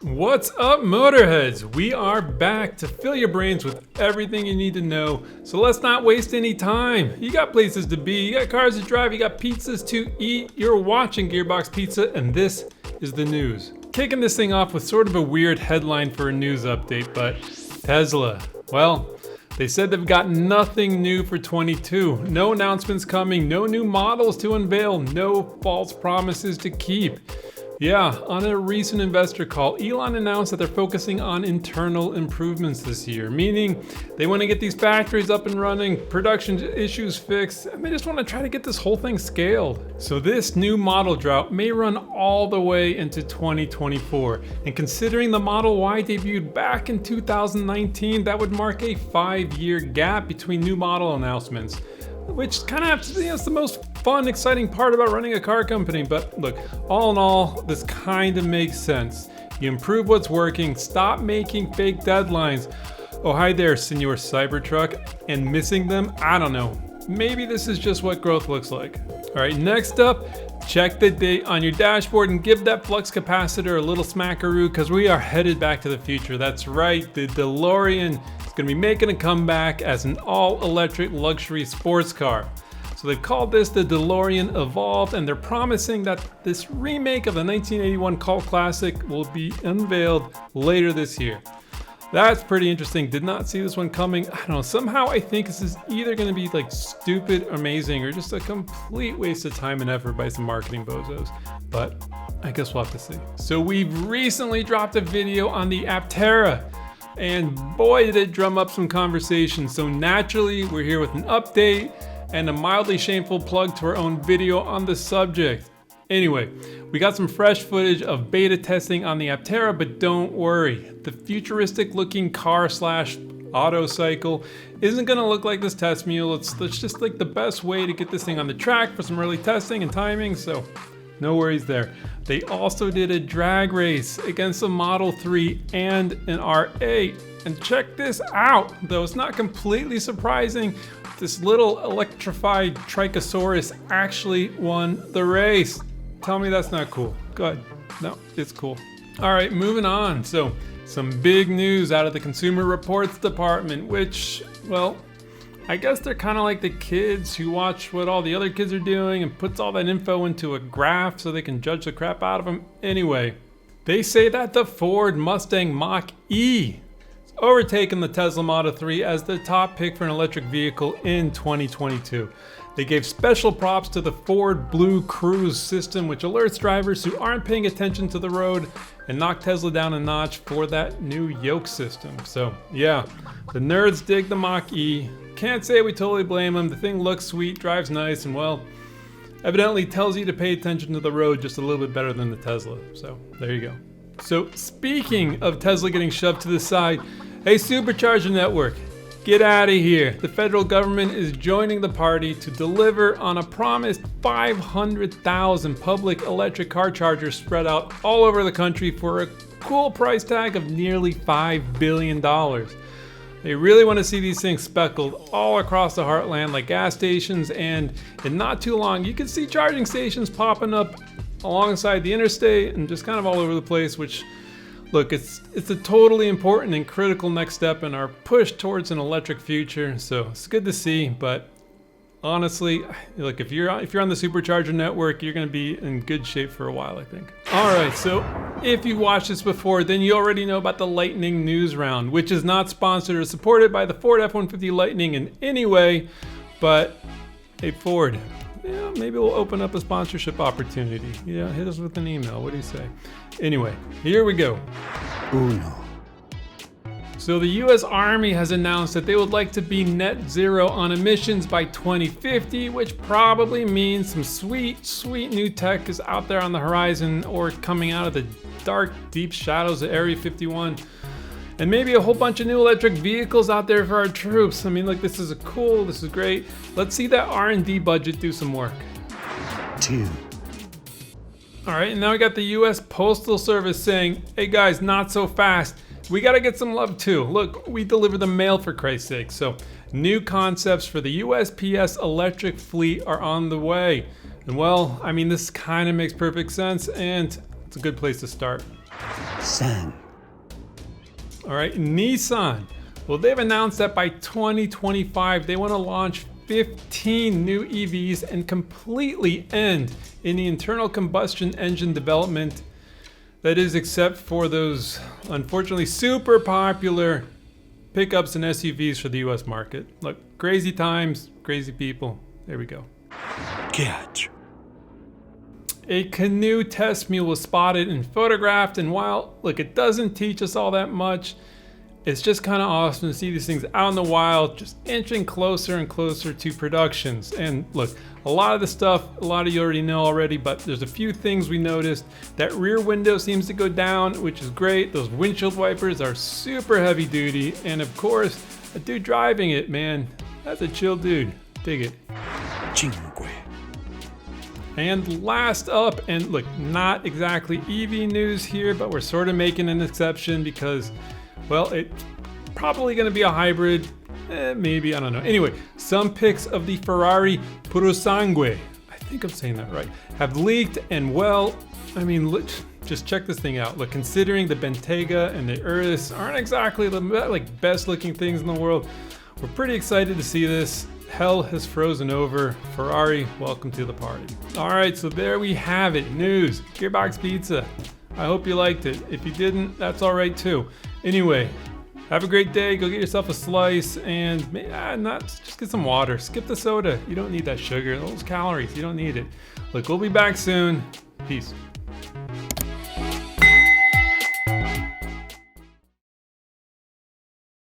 What's up, Motorheads? We are back to fill your brains with everything you need to know. So let's not waste any time. You got places to be, you got cars to drive, you got pizzas to eat. You're watching Gearbox Pizza, and this is the news. Kicking this thing off with sort of a weird headline for a news update, but Tesla. Well, they said they've got nothing new for 22. No announcements coming, no new models to unveil, no false promises to keep. Yeah, on a recent investor call, Elon announced that they're focusing on internal improvements this year, meaning they want to get these factories up and running, production issues fixed, and they just want to try to get this whole thing scaled. So this new model drought may run all the way into 2024. And considering the Model Y debuted back in 2019, that would mark a 5-year gap between new model announcements. Which kind of, it's the most fun, exciting part about running a car company. But look, all in all, this kind of makes sense. You improve what's working, stop making fake deadlines. Oh, hi there, Senor Cybertruck. And missing them? I don't know. Maybe this is just what growth looks like. All right, next up, check the date on your dashboard and give that flux capacitor a little smackaroo because we are headed back to the future. That's right, the DeLorean is going to be making a comeback as an all-electric luxury sports car. So they've called this the DeLorean Evolved, and they're promising that this remake of the 1981 cult classic will be unveiled later this year. That's pretty interesting. Did not see this one coming. I don't know. Somehow I think this is either going to be like stupid, amazing, or just a complete waste of time and effort by some marketing bozos. But I guess we'll have to see. So we've recently dropped a video on the Aptera, and boy did it drum up some conversation. So naturally we're here with an update and a mildly shameful plug to our own video on the subject. Anyway, we got some fresh footage of beta testing on the Aptera, but don't worry. The futuristic looking car / auto cycle isn't gonna look like this test mule. It's just like the best way to get this thing on the track for some early testing and timing, so no worries there. They also did a drag race against a Model 3 and an R8. And check this out, though it's not completely surprising, this little electrified Trichosaurus actually won the race. Tell me that's not cool. Good. No, it's cool. All right, moving on. So some big news out of the Consumer Reports Department, which, well, I guess they're kind of like the kids who watch what all the other kids are doing and puts all that info into a graph so they can judge the crap out of them. Anyway, they say that the Ford Mustang Mach-E has overtaken the Tesla Model 3 as the top pick for an electric vehicle in 2022. They gave special props to the Ford Blue Cruise system, which alerts drivers who aren't paying attention to the road and knocked Tesla down a notch for that new yoke system. So yeah, the nerds dig the Mach-E. Can't say we totally blame them. The thing looks sweet, drives nice, and well, evidently tells you to pay attention to the road just a little bit better than the Tesla. So there you go. So speaking of Tesla getting shoved to the side, hey, Supercharger Network, get out of here. The federal government is joining the party to deliver on a promised 500,000 public electric car chargers spread out all over the country for a cool price tag of nearly $5 billion. They really want to see these things speckled all across the heartland like gas stations, and in not too long you can see charging stations popping up alongside the interstate and just kind of all over the place, which, look, it's a totally important and critical next step in our push towards an electric future. So it's good to see, but honestly, look, if you're on the Supercharger Network, you're going to be in good shape for a while, I think. All right, so if you've watched this before, then you already know about the Lightning News Round, which is not sponsored or supported by the Ford F-150 Lightning in any way, but hey, Ford, yeah, maybe we'll open up a sponsorship opportunity. Yeah, hit us with an email. What do you say? Anyway, here we go. Uno. So the US Army has announced that they would like to be net zero on emissions by 2050, which probably means some sweet, sweet new tech is out there on the horizon or coming out of the dark, deep shadows of Area 51. And maybe a whole bunch of new electric vehicles out there for our troops. I mean, look, this is cool, this is great. Let's see that R&D budget do some work. 2. All right, and now we got the US Postal Service saying, hey guys, not so fast. We gotta get some love too. Look, we deliver the mail for Christ's sake. So new concepts for the USPS electric fleet are on the way. And well, I mean, this kind of makes perfect sense. And It's a good place to start. San. All right, Nissan. Well, they've announced that by 2025, they want to launch 15 new EVs and completely end any internal combustion engine development. That is, except for those, unfortunately, super popular pickups and SUVs for the US market. Look, crazy times, crazy people. There we go. Catch. A Canoe test mule was spotted and photographed, and while, look, it doesn't teach us all that much, it's just kind of awesome to see these things out in the wild, just inching closer and closer to productions. And look, a lot of the stuff, a lot of you already know already, but there's a few things we noticed. That rear window seems to go down, which is great. Those windshield wipers are super heavy duty. And of course, a dude driving it, man, that's a chill dude. Dig it. Cinque. And last up, and look, not exactly EV news here, but we're sort of making an exception because, well, it's probably going to be a hybrid, maybe, I don't know. Anyway, some pics of the Ferrari Purosangue, I think I'm saying that right, have leaked, and well, I mean, look, just check this thing out. Look, considering the Bentayga and the Urus aren't exactly the best looking things in the world, we're pretty excited to see this. Hell has frozen over. Ferrari, welcome to the party. All right, so there we have it. News, Gearbox Pizza. I hope you liked it. If you didn't, that's all right too. Anyway, have a great day. Go get yourself a slice and just get some water. Skip the soda. You don't need that sugar, those calories. You don't need it. Look, we'll be back soon. Peace.